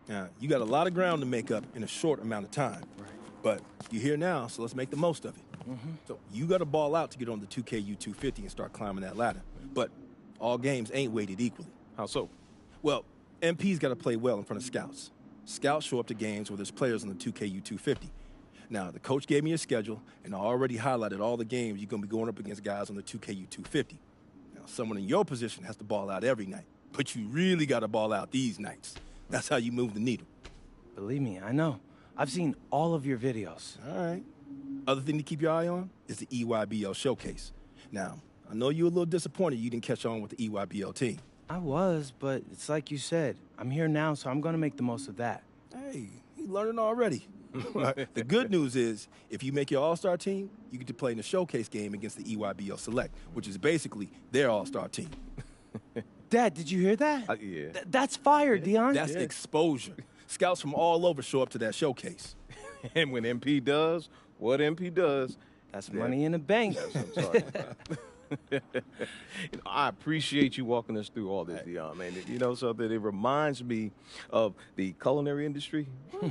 You got a lot of ground to make up in a short amount of time. Right. But you're here now, so let's make the most of it. So you got to ball out to get on the 2K U250 and start climbing that ladder. But all games ain't weighted equally. How so? Well, MP's got to play well in front of scouts. Scouts show up to games where there's players on the 2K U250. Now, the coach gave me a schedule, and I already highlighted all the games you're going to be going up against guys on the 2K U250. Now, someone in your position has to ball out every night, but you really got to ball out these nights. That's how you move the needle. Believe me, I know. I've seen all of your videos. All right. Other thing to keep your eye on is the EYBL showcase. Now, I know you're a little disappointed you didn't catch on with the EYBL team. I was, but it's like you said. I'm here now, so I'm gonna make the most of that. Hey, you learning already. The good news is, if you make your all-star team, you get to play in the showcase game against the EYBL Select, which is basically their all-star team. Dad, did you hear that? Yeah. That's fire, Dion. That's exposure. Scouts from all over show up to that showcase. And when MP does what MP does, That's money in the bank. that's what I'm talking about. I appreciate you walking us through all this, Dion, man. You know something? It reminds me of the culinary industry,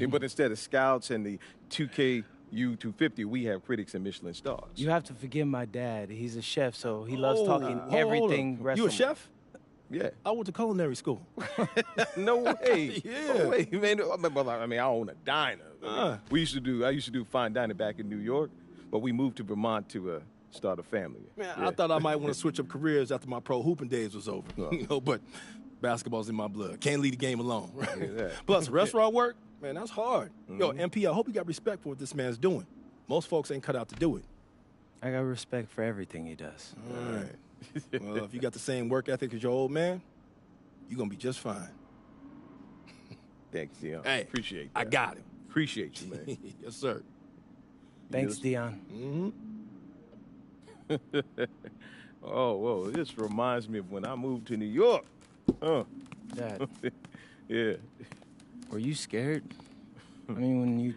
but instead of scouts and the 2K U250, we have critics and Michelin stars. You have to forgive my dad. He's a chef, so he loves talking hold everything on. You a restaurant. chef? Yeah. I went to culinary school. No way. Yeah. No way, man. I mean, I own a diner. I used to do fine dining back in New York, but we moved to Vermont to start a family. Man, Yeah. I thought I might want to switch up careers after my pro hooping days was over. But basketball's in my blood. Can't leave the game alone. Right? Yeah. Plus, restaurant work, man, that's hard. Yo, MP, I hope you got respect for what this man's doing. Most folks ain't cut out to do it. I got respect for everything he does. All right. Well, if you got the same work ethic as your old man, you're going to be just fine. Thanks, Dion. Hey, Appreciate that. I got him. Appreciate you, man. Yes, sir. Thanks, Dion. Oh, whoa. This reminds me of when I moved to New York. Dad, Yeah. were you scared? I mean, when you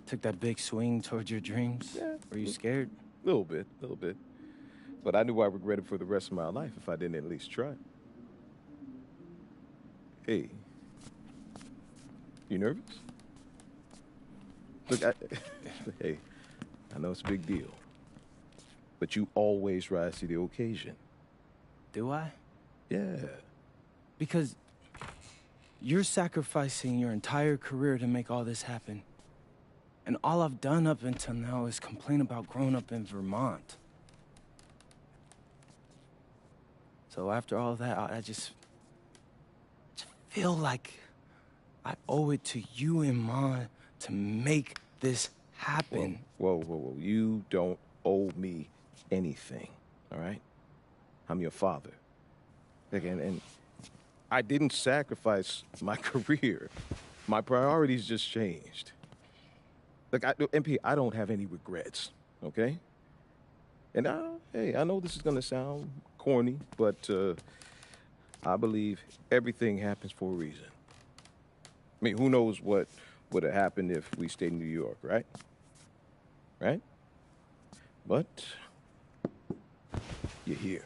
took that big swing towards your dreams, Yeah. were you scared? A little bit. But I knew I regretted for the rest of my life if I didn't at least try. Hey, you nervous? Look, hey, I know it's a big deal, but you always rise to the occasion. Do I? Yeah. Because you're sacrificing your entire career to make all this happen. And all I've done up until now is complain about growing up in Vermont. So after all that, I just feel like I owe it to you and Ma to make this happen. Whoa. You don't owe me anything, all right? I'm your father. Again, and I didn't sacrifice my career. My priorities just changed. Look, MP, I don't have any regrets, okay? And I know this is gonna sound corny, but I believe everything happens for a reason. I mean, who knows what would have happened if we stayed in New York, right? Right? But you're here.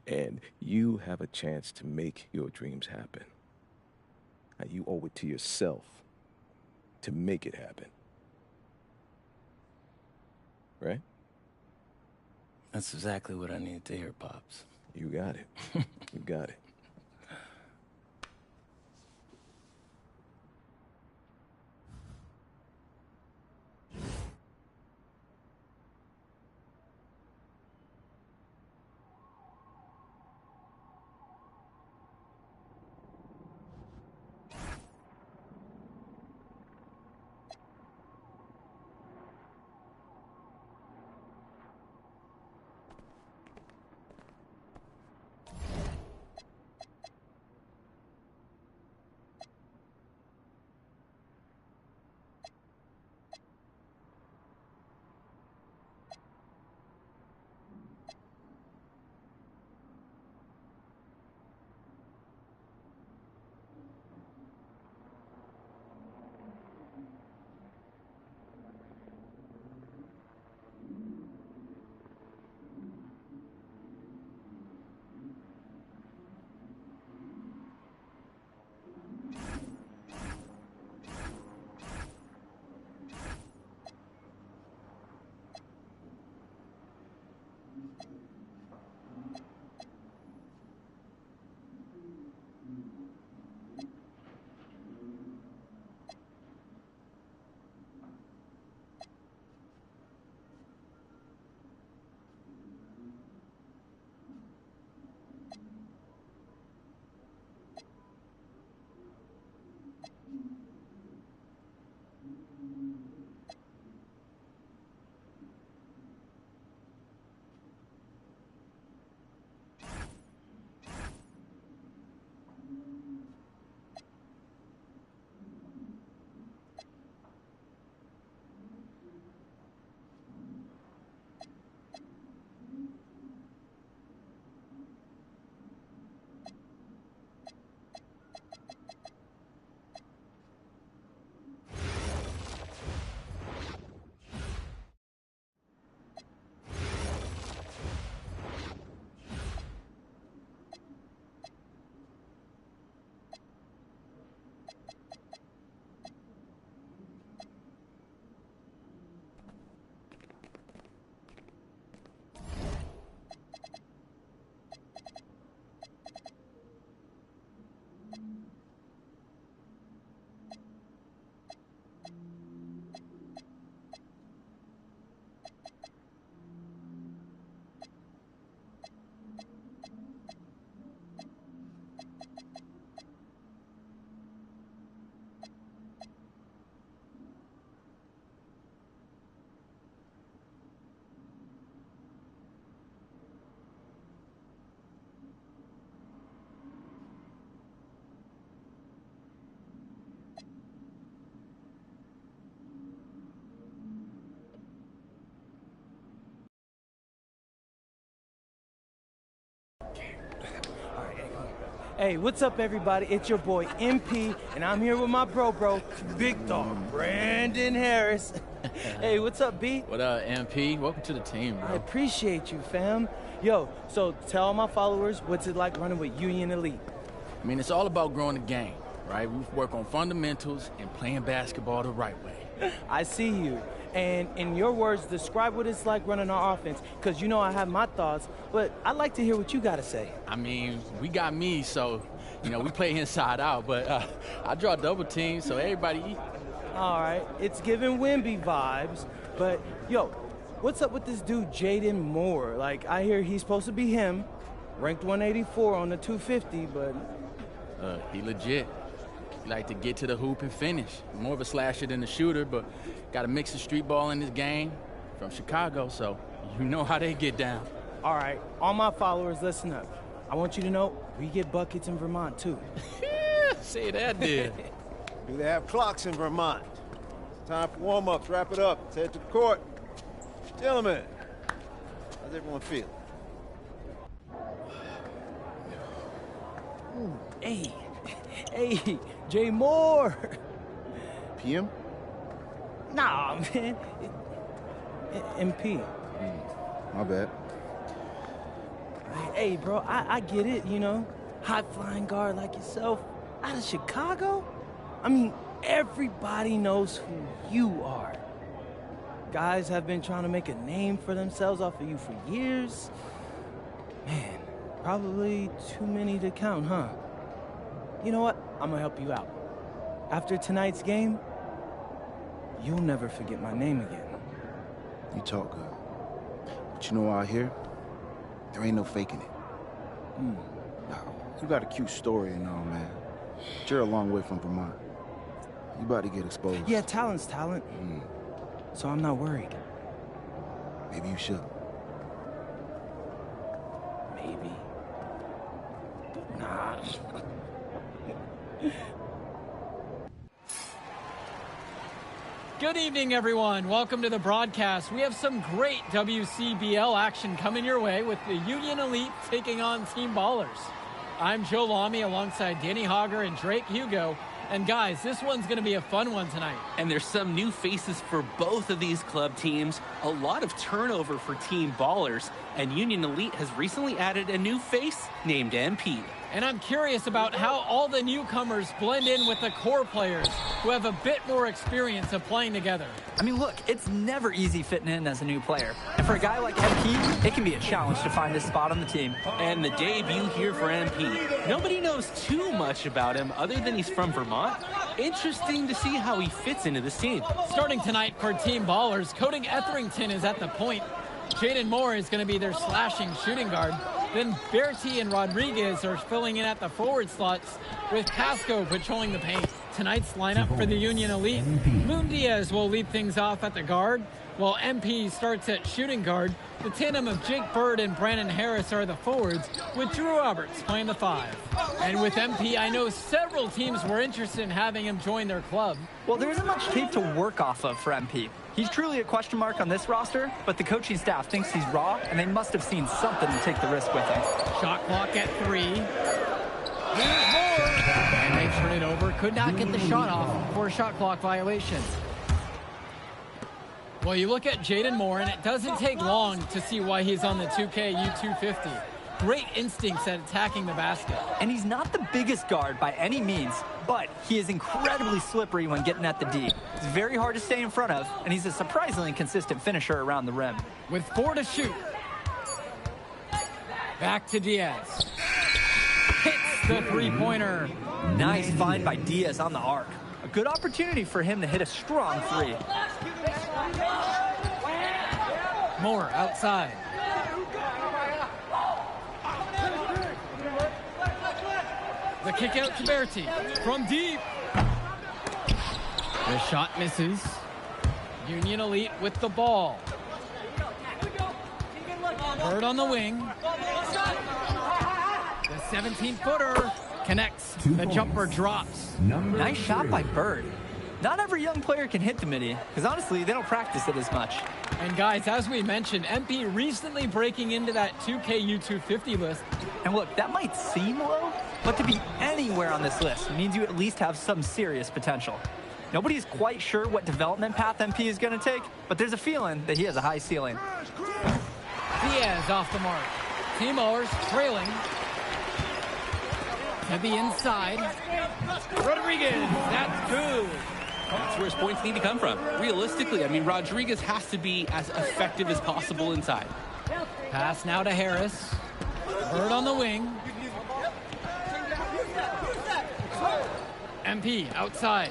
And you have a chance to make your dreams happen. And you owe it to yourself to make it happen. Right? That's exactly what I needed to hear, Pops. You got it. You got it. Hey, what's up, everybody? It's your boy MP, and I'm here with my bro, big dog Brandon Harris. Hey, what's up, B? What up, MP? Welcome to the team, bro. I appreciate you, fam. Yo, so tell all my followers what's it like running with Union Elite. I mean, it's all about growing the game, right? We work on fundamentals and playing basketball the right way. I see you. And in your words, describe what it's like running our offense, because you know I have my thoughts, but I'd like to hear what you got to say. I mean, we got me, so, we play inside out, but I draw double teams, so everybody eat. All right, it's giving Wimby vibes, but yo, what's up with this dude Jaden Moore? Like, I hear he's supposed to be him, ranked 184 on the 250, but... He legit. He like to get to the hoop and finish. More of a slasher than a shooter, but got a mix of street ball in this game. From Chicago, so you know how they get down. All right, all my followers, listen up. I want you to know we get buckets in Vermont, too. Say that, dude. Do they have clocks in Vermont? Time for warm-ups. Wrap it up. Let's head to the court. Gentlemen, how's everyone feel? Hey, Jay Moore. PM? Nah, man. MP. My bad. Hey, bro, I get it, high-flying guard like yourself out of Chicago. I mean, everybody knows who you are. Guys have been trying to make a name for themselves off of you for years. Man, probably too many to count, huh? You know what? I'm gonna help you out. After tonight's game, you'll never forget my name again. You talk good. But you know out here, there ain't no faking it. Nah, you got a cute story and all, man. But you're a long way from Vermont. You about to get exposed. Yeah, talent's talent. So I'm not worried. Maybe you should. Maybe. Nah. Good evening, everyone. Welcome to the broadcast. We have some great WCBL action coming your way with the Union Elite taking on Team Ballers. I'm Joe Lamy alongside Danny Hogger and Drake Hugo. And guys, this one's going to be a fun one tonight. And there's some new faces for both of these club teams. A lot of turnover for Team Ballers. And Union Elite has recently added a new face named MP. And I'm curious about how all the newcomers blend in with the core players who have a bit more experience of playing together. I mean, look, it's never easy fitting in as a new player. And for a guy like MP, it can be a challenge to find his spot on the team. And the debut here for MP. Nobody knows too much about him other than he's from Vermont. Interesting to see how he fits into this team. Starting tonight for Team Ballers, Cody Etherington is at the point. Jaden Moore is going to be their slashing shooting guard. Then Bertie and Rodriguez are filling in at the forward slots with Pasco patrolling the paint. Tonight's lineup for the Union Elite. Moon Diaz will lead things off at the guard, while MP starts at shooting guard. The tandem of Jake Bird and Brandon Harris are the forwards, with Drew Roberts playing the 5. And with MP, I know several teams were interested in having him join their club. Well, there isn't much tape to work off of for MP. He's truly a question mark on this roster, but the coaching staff thinks he's raw, and they must have seen something to take the risk with him. Shot clock at 3. Here's Moore. And they turn it over. Could not get the shot off for a shot clock violation. Well, you look at Jaden Moore, and it doesn't take long to see why he's on the 2K U250. Great instincts at attacking the basket. And he's not the biggest guard by any means, but he is incredibly slippery when getting at the D. It's very hard to stay in front of, and he's a surprisingly consistent finisher around the rim. With 4 to shoot. Back to Diaz. Hits the three-pointer. Nice find by Diaz on the arc. A good opportunity for him to hit a strong 3. Moore outside. The kick out to Bertie from deep. The shot misses. Union Elite with the ball. Bird on the wing. The 17-footer connects. The jumper drops. Nice shot by Bird. Not every young player can hit the midi, because honestly, they don't practice it as much. And guys, as we mentioned, MP recently breaking into that 2K U250 list. And look, that might seem low, but to be anywhere on this list means you at least have some serious potential. Nobody's quite sure what development path MP is going to take, but there's a feeling that he has a high ceiling. Diaz off the mark. Team Ballers trailing. To the inside. Rodriguez, that's good. That's where his points need to come from. Realistically, I mean, Rodriguez has to be as effective as possible inside. Pass now to Harris. Bird on the wing. MP outside.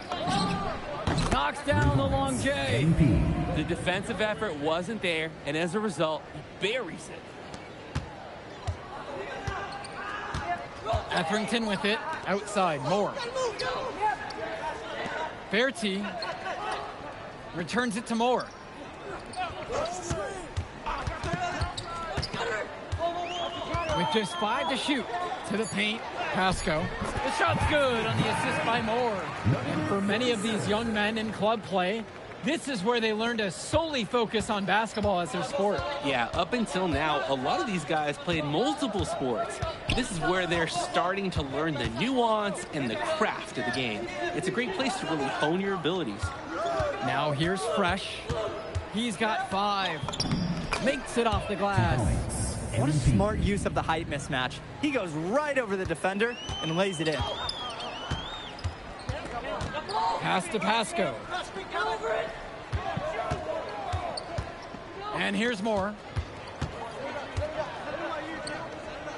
Knocks down the long J. The defensive effort wasn't there, and as a result, he buries it. Etherington with it. Outside. Moore. Berti returns it to Moore. With just 5 to shoot. To the paint. Pasco. The shot's good on the assist by Moore. And for many of these young men in club play, this is where they learn to solely focus on basketball as their sport. Yeah, up until now, a lot of these guys played multiple sports. This is where they're starting to learn the nuance and the craft of the game. It's a great place to really hone your abilities. Now here's Fresh. He's got 5. Makes it off the glass. What a smart use of the height mismatch. He goes right over the defender and lays it in. Pass to Pasco. And here's Moore.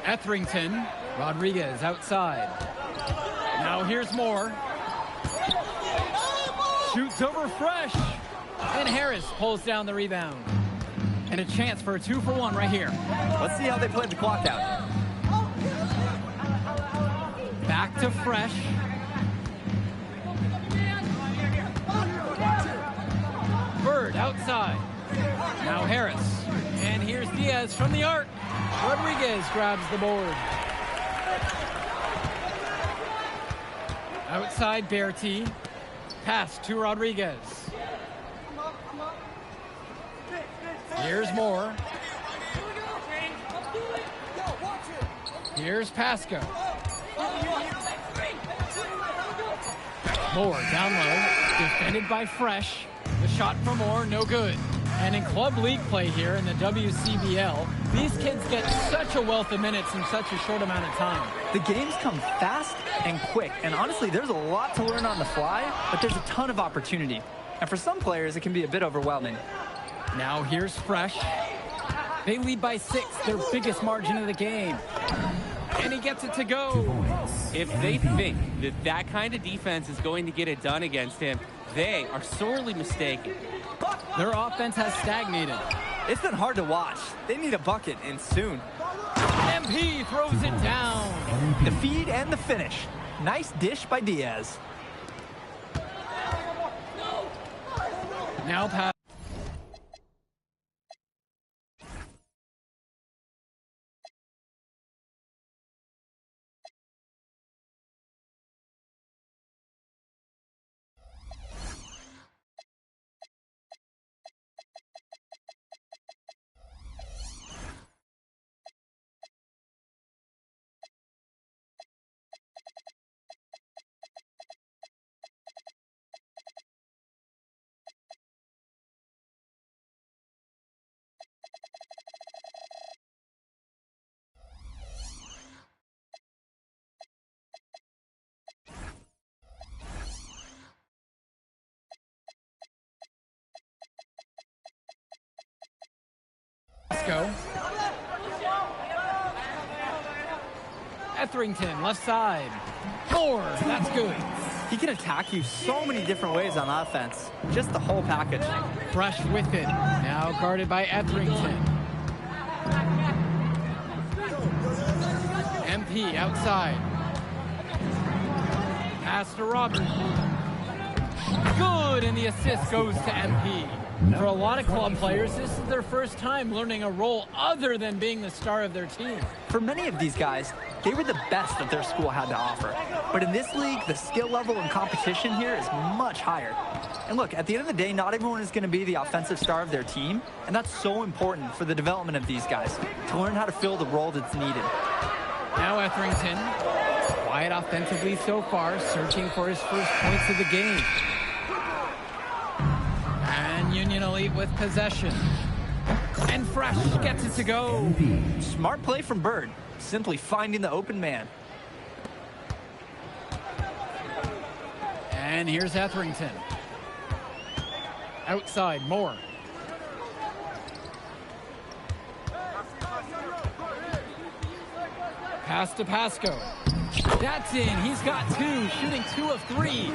Etherington. Rodriguez outside. Now here's Moore. Shoots over Fresh. And Harris pulls down the rebound. And a chance for a 2-for-1 right here. Let's see how they play the clock out. Back to Fresh. Bird outside. Now Harris. And here's Diaz from the arc. Rodriguez grabs the board. Outside Berti. Pass to Rodriguez. Here's Moore. Here's Pasco. Moore down low. Defended by Fresh. The shot from Moore, no good. And in club league play here in the WCBL, these kids get such a wealth of minutes in such a short amount of time. The games come fast and quick, and honestly, there's a lot to learn on the fly, but there's a ton of opportunity. And for some players, it can be a bit overwhelming. Now here's Fresh. They lead by 6, their biggest margin of the game. And he gets it to go. If they think that that kind of defense is going to get it done against him, they are sorely mistaken. Their offense has stagnated. It's been hard to watch. They need a bucket, and soon. MP throws it down. The feed and the finish. Nice dish by Diaz. Now pass. Go. Etherington, left side. Moore, that's good. He can attack you so many different ways on offense. Just the whole package. Fresh with it. Now guarded by Etherington. MP outside. Pass to Robert. Good good, and the assist goes to MP. For a lot of club players, this is their first time learning a role other than being the star of their team. For many of these guys, they were the best that their school had to offer. But in this league, the skill level and competition here is much higher. And look, at the end of the day, not everyone is going to be the offensive star of their team, and that's so important for the development of these guys, to learn how to fill the role that's needed. Now Etherington, quiet offensively so far, searching for his first points of the game. And Union Elite with possession. And Fresh gets it to go. Smart play from Bird, simply finding the open man. And here's Etherington. Outside, Moore. Pass to Pasco. That's in. He's got 2, shooting 2 of 3.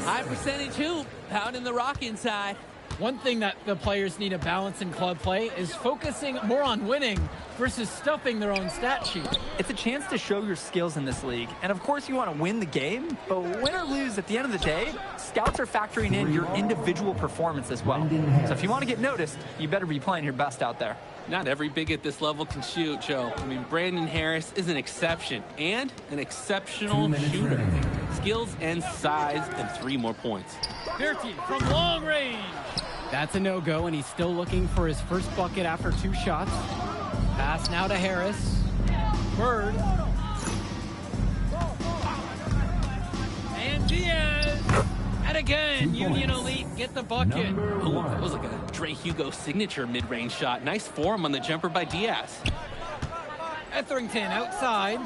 High percentage hoop, pounding the rock inside. One thing that the players need to balance in club play is focusing more on winning versus stuffing their own stat sheet. It's a chance to show your skills in this league. And of course you want to win the game, but win or lose, at the end of the day, scouts are factoring in your individual performance as well. So if you want to get noticed, you better be playing your best out there. Not every big at this level can shoot, Joe. I mean, Brandon Harris is an exception and an exceptional shooter. Skills and size and 3 more points. Bertie from long range. That's a no-go, and he's still looking for his first bucket after 2 shots. Pass now to Harris. Bird. And Diaz. And again, Union Elite get the bucket. Oh, that was like a Dre Hugo signature mid-range shot. Nice form on the jumper by Diaz. Etherington outside.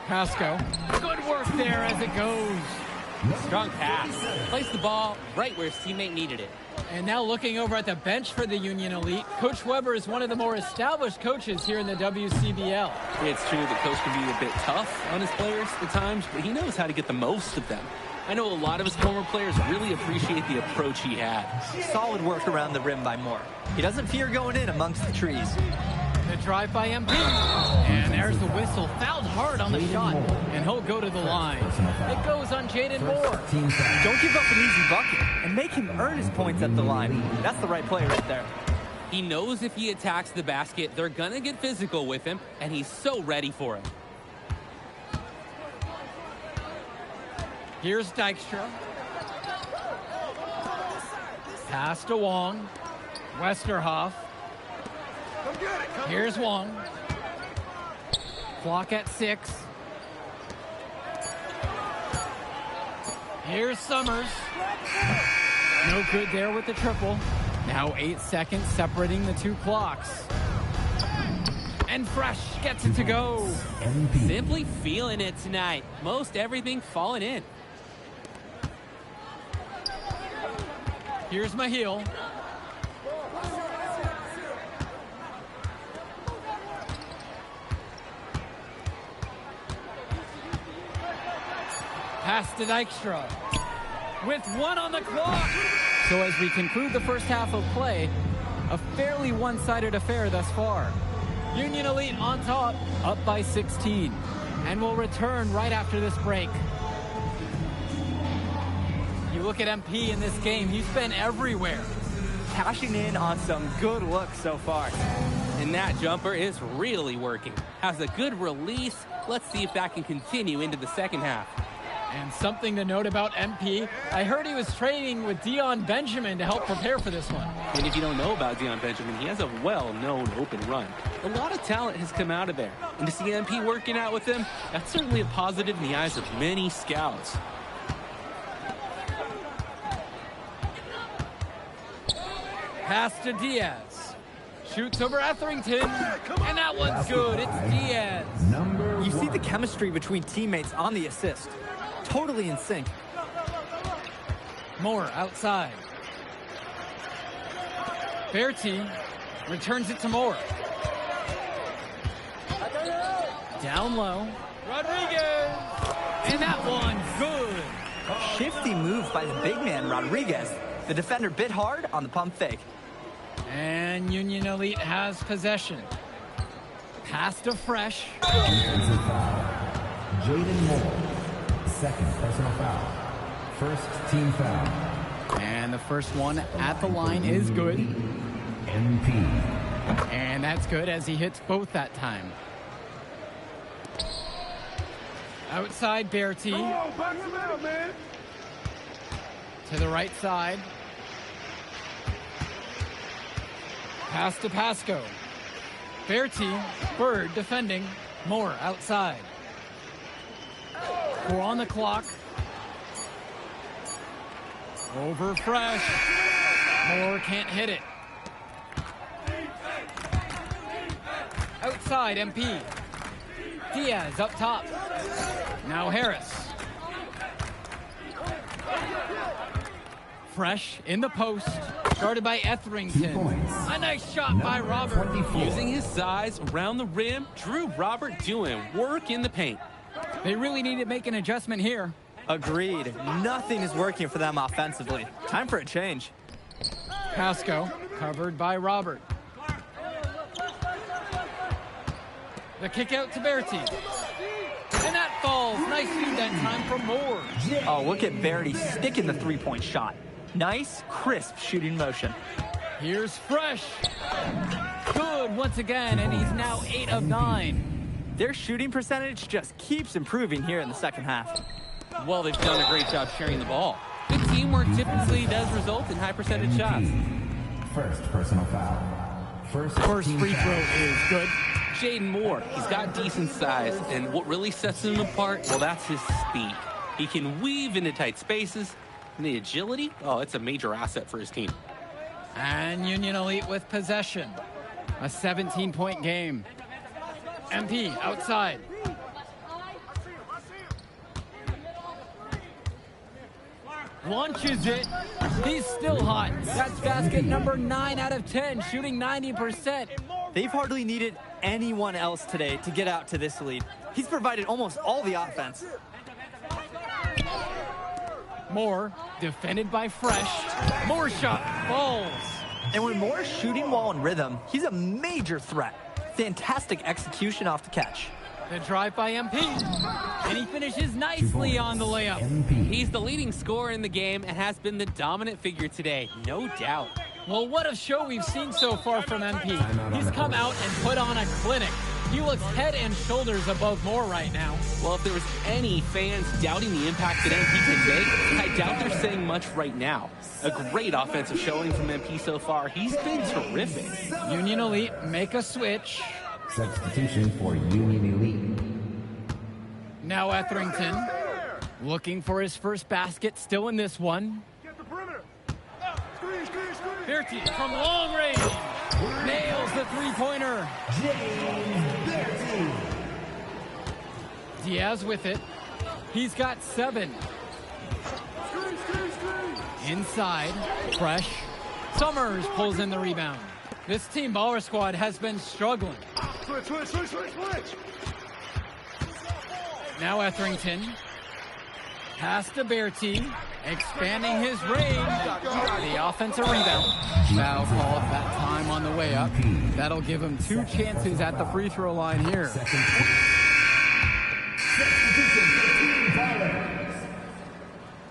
Pasco. Good work there as it goes. Strong pass. Placed the ball right where his teammate needed it. And now looking over at the bench for the Union Elite, Coach Weber is one of the more established coaches here in the WCBL. It's true the coach can be a bit tough on his players at times, but he knows how to get the most of them. I know a lot of his former players really appreciate the approach he had. Solid work around the rim by Moore. He doesn't fear going in amongst the trees. The drive by MP. And there's the whistle. Fouled hard on the shot. And he'll go to the line. It goes on Jaden Moore. Don't give up an easy bucket and make him earn his points at the line. That's the right play right there. He knows if he attacks the basket, they're going to get physical with him, and he's so ready for it. Here's Dykstra. Pass to Wong. Westerhoff. Here's Wong. Clock at 6. Here's Summers. No good there with the triple. Now 8 seconds separating the 2 clocks. And Fresh gets it to go. Simply feeling it tonight. Most everything falling in. Here's Mahil. Pass to Dykstra. With 1 on the clock. So as we conclude the first half of play, a fairly one-sided affair thus far. Union Elite on top, up by 16. And we'll return right after this break. You look at MP in this game, he's been everywhere. Cashing in on some good looks so far. And that jumper is really working. Has a good release. Let's see if that can continue into the second half. And something to note about MP, I heard he was training with Dion Benjamin to help prepare for this one. And if you don't know about Dion Benjamin, he has a well-known open run. A lot of talent has come out of there. And to see MP working out with him, that's certainly a positive in the eyes of many scouts. Pass to Diaz. Shoots over Etherington. And that one's good. It's Diaz. You see the chemistry between teammates on the assist. Totally in sync. Moore outside. Bertie returns it to Moore. Down low. Rodriguez. And that one's good. Shifty move by the big man, Rodriguez. The defender bit hard on the pump fake. And Union Elite has possession. Pass to Fresh. Jaden Moore, second personal foul. First team foul. And the first one at the line is good. MP. And that's good as he hits both that time. Outside Berti. To the right side. Pass to Pasco. Berti, Bird defending. Moore outside. 4 on the clock. Over Fresh. Moore can't hit it. Outside MP. Diaz up top. Now Harris. Fresh in the post. Guarded by Etherington. A nice shot by Robert. Using his size around the rim, Drew Robert doing work in the paint. They really need to make an adjustment here. Agreed. Nothing is working for them offensively. Time for a change. Pasco covered by Robert. The kick out to Berti. And that falls. Nice feed that time from Moore. Oh, look at Berti sticking the three-point shot. Nice, crisp shooting motion. Here's Fresh. Good once again, and he's now 8 of 9. Their shooting percentage just keeps improving here in the second half. Well, they've done a great job sharing the ball. Good teamwork typically does result in high percentage shots. First personal foul. First free throw is good. Jaden Moore, he's got decent size, and what really sets him apart, well, that's his speed. He can weave into tight spaces, and the agility, oh, it's a major asset for his team. And Union Elite with possession. A 17-point game. MP outside. Launches it. He's still hot. That's basket number 9 out of 10, shooting 90%. They've hardly needed anyone else today to get out to this lead. He's provided almost all the offense. Moore, defended by Fresh. Moore shot falls. And when Moore's shooting while in rhythm, he's a major threat. Fantastic execution off the catch. The drive by MP. And he finishes nicely on the layup. He's the leading scorer in the game and has been the dominant figure today, no doubt. Well, what a show we've seen so far from MP. He's come out and put on a clinic. He looks head and shoulders above Moore right now. Well, if there was any fans doubting the impact that MP can make, I doubt they're saying much right now. A great offensive showing from MP so far. He's been terrific. Union Elite make a switch. Substitution for Union Elite. Now Etherington looking for his first basket, still in this one. Berti from long range nails the three-pointer. Diaz with it. He's got 7. Inside, Fresh. Summers pulls in the rebound. This team baller squad has been struggling. Switch. Now Etherington. Pass to Berti. Expanding his range. The offensive rebound. Foul called that time on the way up. That'll give him 2 chances at the free throw line here.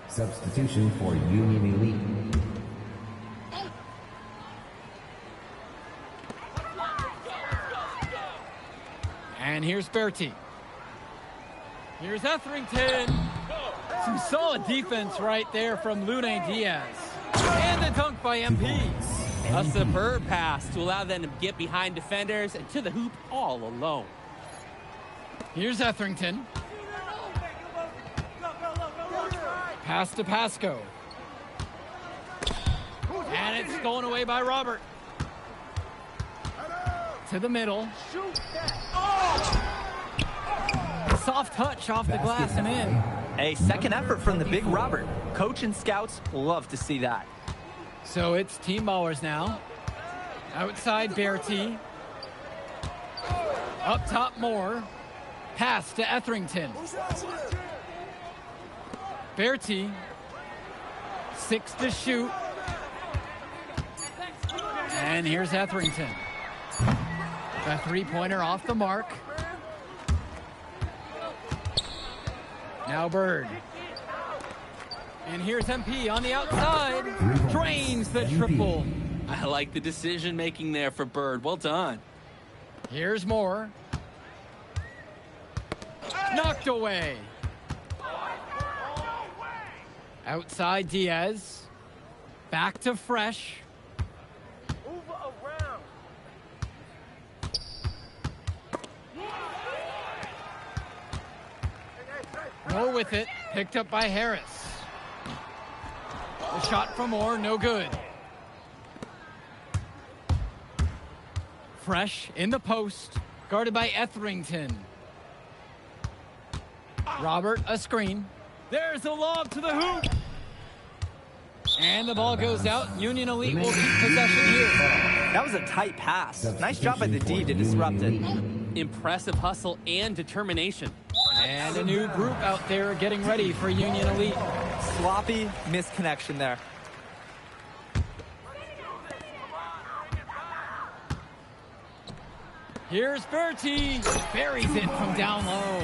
Substitution for Union Elite. And here's Berti. Here's Etherington. Some solid defense right there from Lune Diaz. And the dunk by MP. A superb pass to allow them to get behind defenders and to the hoop all alone. Here's Etherington. Pass to Pasco. And it's stolen away by Robert. To the middle. Soft touch off the glass and in. A second effort from the big Robert. Coach and scouts love to see that. So it's team ballers now. Outside Berti. Up top Moore. Pass to Etherington. Berti. 6 to shoot. And here's Etherington. The three-pointer off the mark. Now Bird. And here's MP on the outside. Drains the triple. I like the decision making there for Bird. Well done. Here's Moore. Knocked away. Outside Diaz. Back to Fresh. Moore with it. Picked up by Harris. The shot from Moore, no good. Fresh in the post. Guarded by Etherington. Robert, a screen. There's a lob to the hoop. And the ball goes out. Union Elite will keep possession here. That was a tight pass. Nice job by the D to disrupt it. Impressive hustle and determination. And a new group out there getting ready for Union Elite. Sloppy misconnection there. Here's Bertie. Buries it from down low.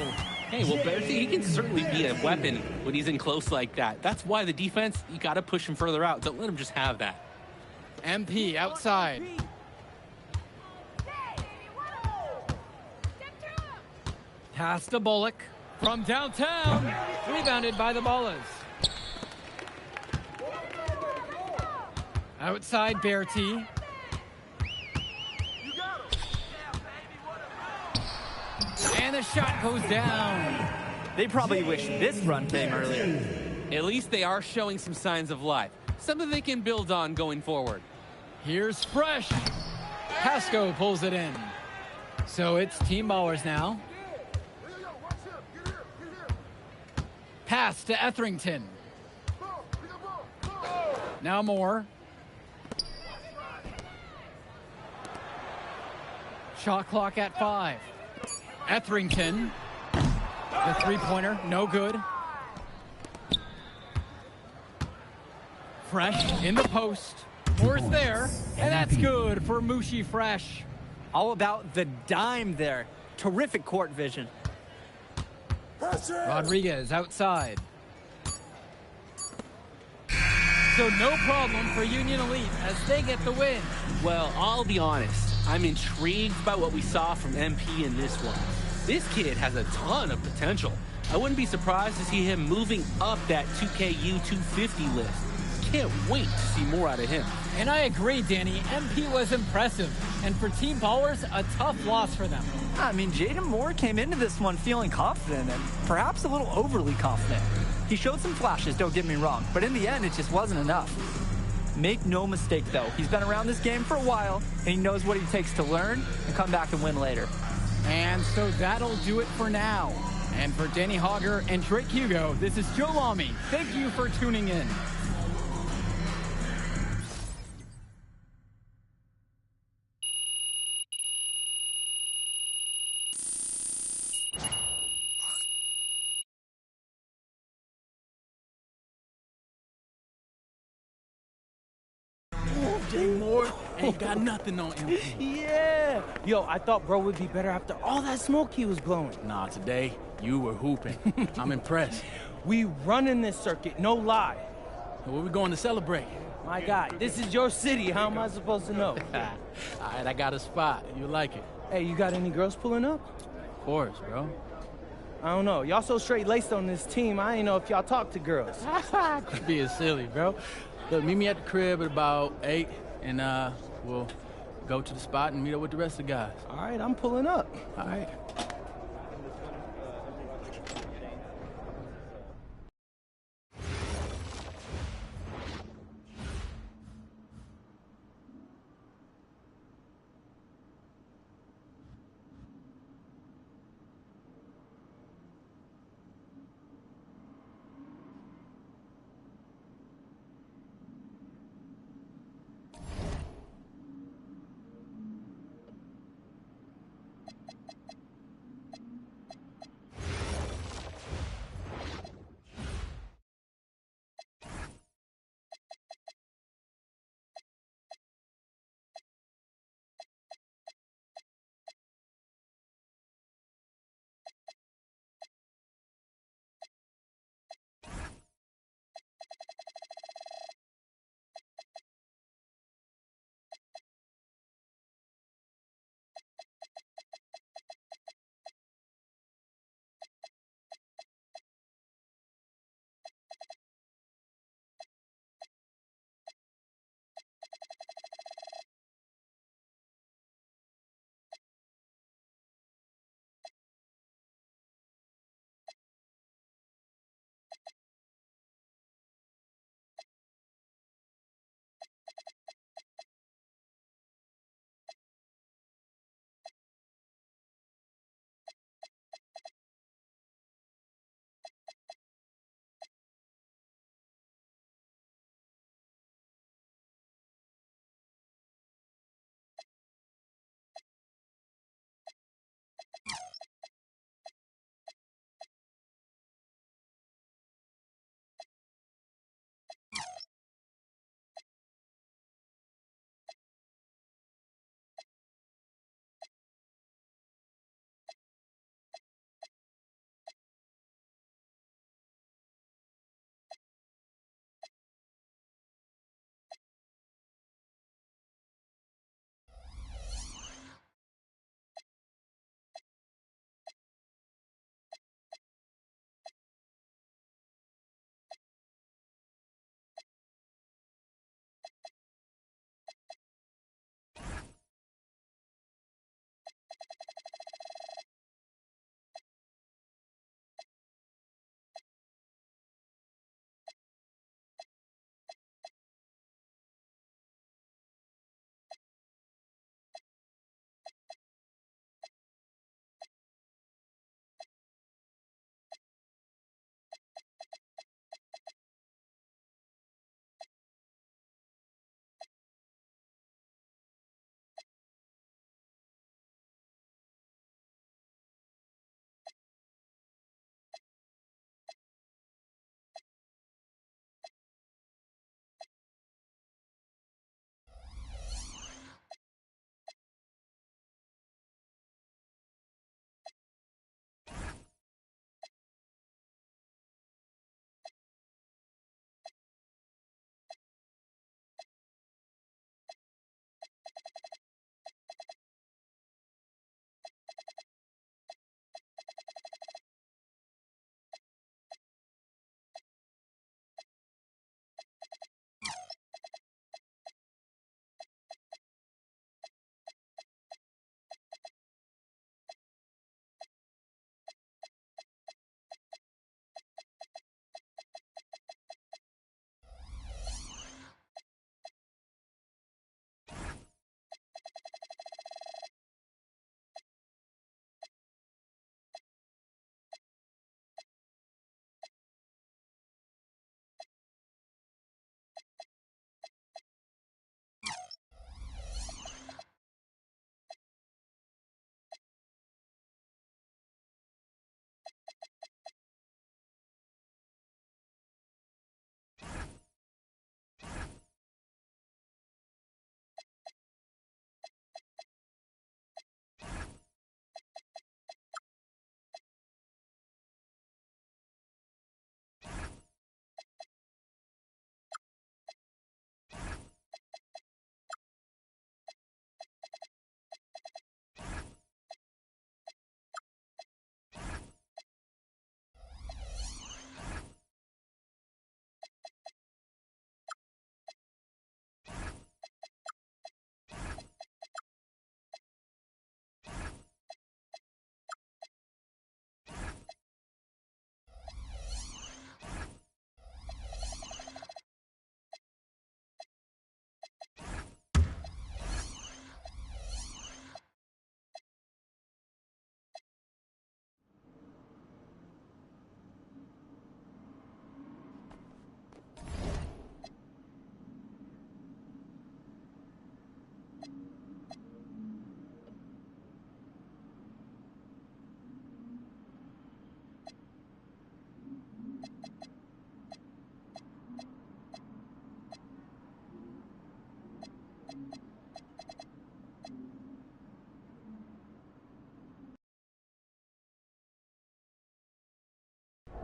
Hey, well, Bertie, he can certainly be a weapon when he's in close like that. That's why the defense, you got to push him further out. Don't let him just have that. MP outside. Pass to Bullock from downtown. Rebounded by the Ballas. Outside Bertie. And the shot goes down. They probably wish this run came earlier. At least they are showing some signs of life. Something they can build on going forward. Here's Fresh. Pasco pulls it in. So it's Team Ballers now. Pass to Etherington. Now Moore. Shot clock at 5. Etherington. The three-pointer, no good. Fresh in the post. Moore's there, and that's good for Mushi Fresh. All about the dime there. Terrific court vision. Rodriguez outside. So no problem for Union Elite as they get the win. Well, I'll be honest. I'm intrigued by what we saw from MP in this one. This kid has a ton of potential. I wouldn't be surprised to see him moving up that 2KU 250 list. Can't wait to see more out of him. And I agree, Danny. MP was impressive. And for Team Ballers, a tough loss for them. I mean, Jaden Moore came into this one feeling confident and perhaps a little overly confident. He showed some flashes, don't get me wrong, but in the end, it just wasn't enough. Make no mistake, though. He's been around this game for a while, and he knows what he takes to learn and come back and win later. And so that'll do it for now. And for Danny Hogger and Drake Hugo, this is Joe Lamy. Thank you for tuning in. Jay Moore ain't got nothing on him. Yeah. Yo, I thought bro would be better after all that smoke he was blowing. Nah, today, you were hooping. I'm impressed. We running this circuit, no lie. Where we going to celebrate? My guy, this is your city. How am I supposed to know? All right, I got a spot. You like it? Hey, you got any girls pulling up? Of course, bro. I don't know. Y'all so straight-laced on this team, I ain't know if y'all talk to girls. Quit being silly, bro. Look, meet me at the crib at about 8, and we'll go to the spot and meet up with the rest of the guys. All right, I'm pulling up. All right.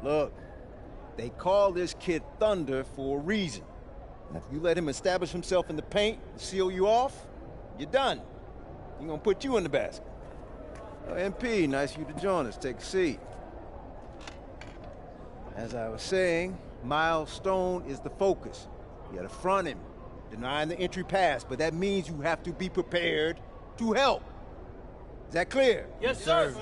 Look, they call this kid Thunder for a reason. And if you let him establish himself in the paint and seal you off, you're done. He's gonna put you in the basket. MP, nice of you to join us. Take a seat. As I was saying, Miles Stone is the focus. You gotta front him, denying the entry pass, but that means you have to be prepared to help. Is that clear? Yes, sir.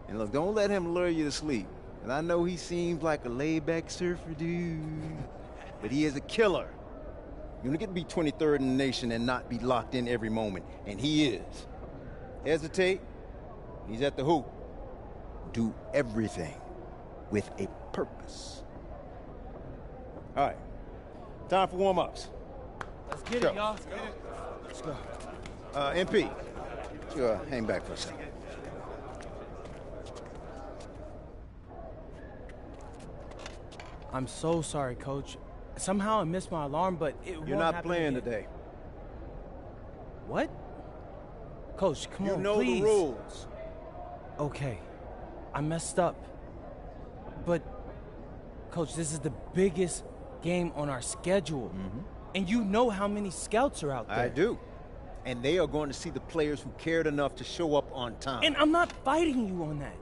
And look, don't let him lure you to sleep. And I know he seems like a laid-back surfer dude, but he is a killer. You don't get to be 23rd in the nation and not be locked in every moment, and he is. Hesitate, he's at the hoop. Do everything with a purpose. All right, time for warm-ups. Let's get it, y'all. Let's go. MP, you hang back for a second. I'm so sorry, Coach. Somehow I missed my alarm, but You're not playing today. What? Coach, come on, You know please. the rules. Okay, I messed up. But, Coach, this is the biggest game on our schedule. And you know how many scouts are out there. I do. And they are going to see the players who cared enough to show up on time. And I'm not fighting you on that.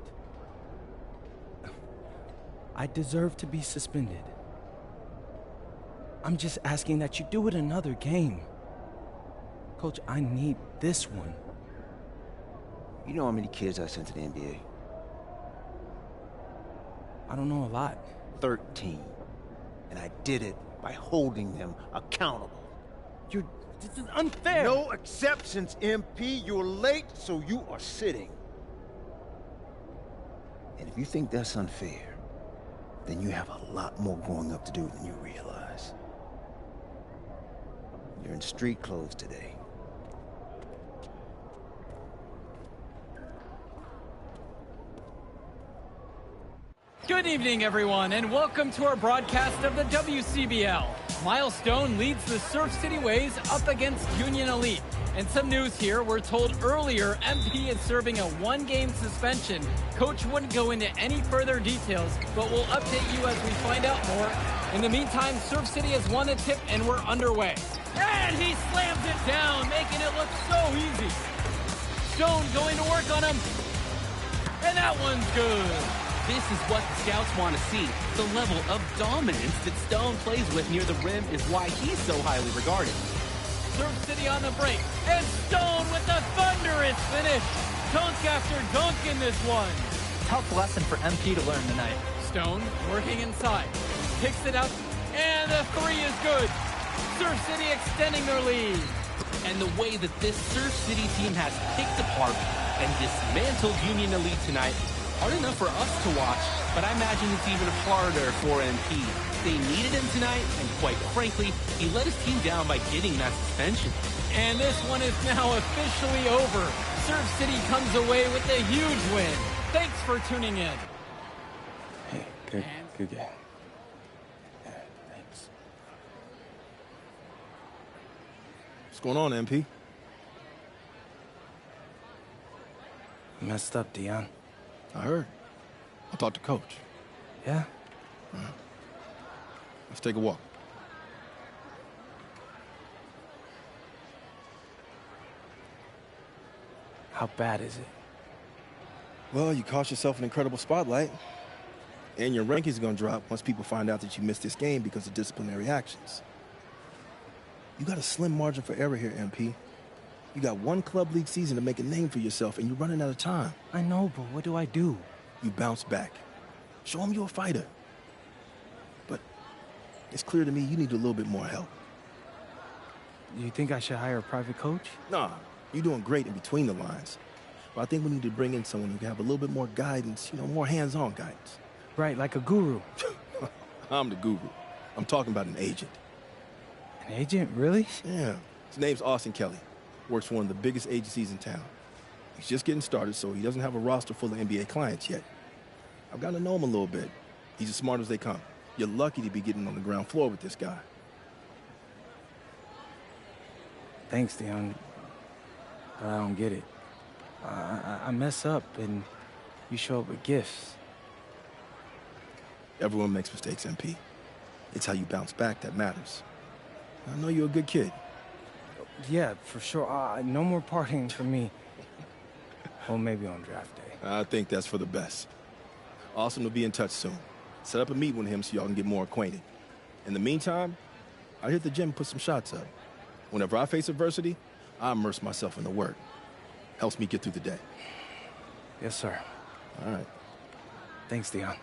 I deserve to be suspended. I'm just asking that you do it another game. Coach, I need this one. You know how many kids I sent to the NBA? I don't know a lot. 13. And I did it by holding them accountable. This is unfair. No exceptions, MP. You're late, so you are sitting. And if you think that's unfair, then you have a lot more growing up to do than you realize. You're in street clothes today. Good evening, everyone, and welcome to our broadcast of the WCBL. Miles Stone leads the Surf City Waves up against Union Elite. And some news here, we're told earlier MP is serving a one-game suspension. Coach wouldn't go into any further details, but we'll update you as we find out more. In the meantime, Surf City has won the tip and we're underway. And he slams it down, making it look so easy. Stone going to work on him. And that one's good. This is what the scouts want to see. The level of dominance that Stone plays with near the rim is why he's so highly regarded. Surf City on the break, and Stone with the thunderous finish. Dunk after dunk in this one. Tough lesson for MP to learn tonight. Stone working inside, picks it up, and the three is good. Surf City extending their lead. And the way that this Surf City team has picked apart and dismantled Union Elite tonight, hard enough for us to watch, but I imagine it's even harder for MP. They needed him tonight, and quite frankly, he let his team down by getting that suspension. And this one is now officially over. Surf City comes away with a huge win. Thanks for tuning in. Hey, good game. Yeah, thanks. What's going on, MP? Messed up, Dion. I heard. I'll talk to Coach. Yeah? Let's take a walk. How bad is it? Well, you cost yourself an incredible spotlight. And your rankings are going to drop once people find out that you missed this game because of disciplinary actions. You got a slim margin for error here, MP. You got one club league season to make a name for yourself, and you're running out of time. I know, but what do I do? You bounce back. Show them you're a fighter. But it's clear to me you need a little bit more help. Do you think I should hire a private coach? Nah, you're doing great in between the lines. But I think we need to bring in someone who can have a little bit more guidance, more hands-on guidance. Right, like a guru. I'm the guru. I'm talking about an agent. An agent, really? Yeah. His name's Austin Kelly. Works for one of the biggest agencies in town. He's just getting started, so he doesn't have a roster full of NBA clients yet. I've gotten to know him a little bit. He's as smart as they come. You're lucky to be getting on the ground floor with this guy. Thanks, Dion. But I don't get it. I mess up, and you show up with gifts. Everyone makes mistakes, MP. It's how you bounce back that matters. I know you're a good kid. Yeah, for sure. No more partying for me. Well, maybe on draft day. I think that's for the best. Austin will be in touch soon. Set up a meet with him so y'all can get more acquainted. In the meantime, I hit the gym and put some shots up. Whenever I face adversity, I immerse myself in the work. Helps me get through the day. Yes, sir. All right. Thanks, Dion.